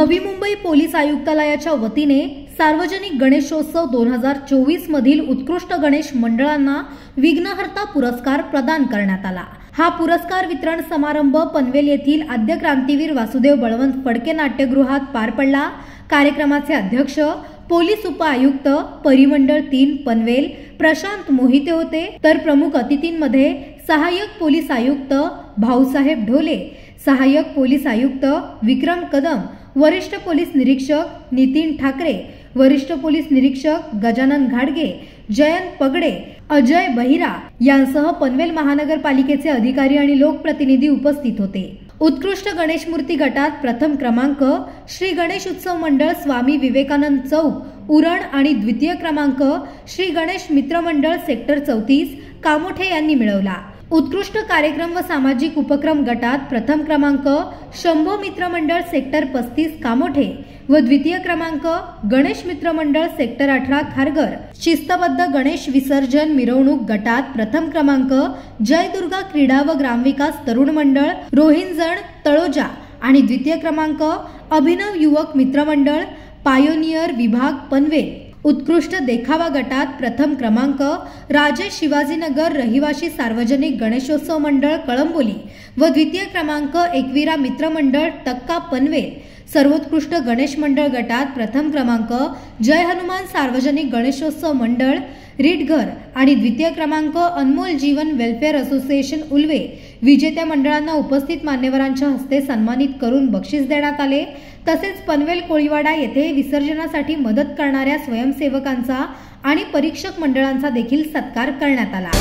Navi Mumbai police आयुक्तालयाच्या वतीने सार्वजनिक गणेशोत्सव 2024 मधील उत्कृष्ट गणेश मंडळांना विघ्नहर्ता पुरस्कार प्रदान करण्यात आला। हा पुरस्कार वितरण समारंभ पनवेल येथील आद्य क्रांतीवीर वासुदेव बळवंत फडके नाट्यगृहात पार पडला। कार्यक्रमाचे अध्यक्ष पोलीस उपायुक्त परिमंडळ 3 पनवेल प्रशांत मोहिते होते, तर प्रमुख अतिथींमध्ये सहाय्यक पोलीस आयुक्त भाऊसाहेब ढोले, सहाय्यक पोलीस आयुक्त विक्रम कदम, वरिष्ठ पोलीस निरीक्षक नितीन ठाकरे, वरिष्ठ पोलीस निरीक्षक गजानन घाडगे, जयंत पगडे, अजय बहिरा यांसह पनवेल महानगरपालिकेचे अधिकारी आणि लोकप्रतिनिधी उपस्थित होते। उत्कृष्ट गणेश मूर्ती गटात प्रथम क्रमांक श्री गणेश उत्सव मंडळ स्वामी विवेकानंद चौक उरण आणि द्वितीय क्रमांक श्री गणेश मित्र मंडळ सेक्टर 34 कामोठे यांनी मिळवला। उत्कृष्ट कार्यक्रम व सामाजिक उपक्रम गटात प्रथम क्रमांक शंभो मित्र मंडळ सेक्टर 35 कामोठे व द्वितीय क्रमांक गणेश मित्र मंडळ सेक्टर 18 खारघर। शिस्तबद्ध गणेश विसर्जन मिरवणूक गटात प्रथम क्रमांक जय दुर्गा क्रीडा व ग्रामविकास तरुण मंडळ रोहिंजण तळोजा आणि द्वितीय क्रमांक अभिनव युवक मित्र मंडळ पायोनियर विभाग पनवेल। उत्कृष्ट देखावा गटात प्रथम क्रमांक राजेश शिवाजीनगर रहिवासी सार्वजनिक गणेशोत्सव मंडळ कळंबोली व द्वितीय क्रमांक एकवीरा मित्र मंडळ टक्का पनवेल। सर्वोत्कृष्ट गणेश मंडळ गटात प्रथम क्रमांक जय हनुमान सार्वजनिक गणेशोत्सव मंडळ रीटघर आणि द्वितीय क्रमांक अनमोल जीवन वेलफेअर असोसिएशन उल्वे। विजेत्या मंडळांना उपस्थित मान्यवरांच्या हस्ते सन्मानित करून बक्षीस देण्यात आले। तसेच पनवेल कोळीवाडा येथे विसर्जनासाठी मदत करणाऱ्या स्वयंसेवकांचा आणि परीक्षक मंडळांचा देखील सत्कार करण्यात आला।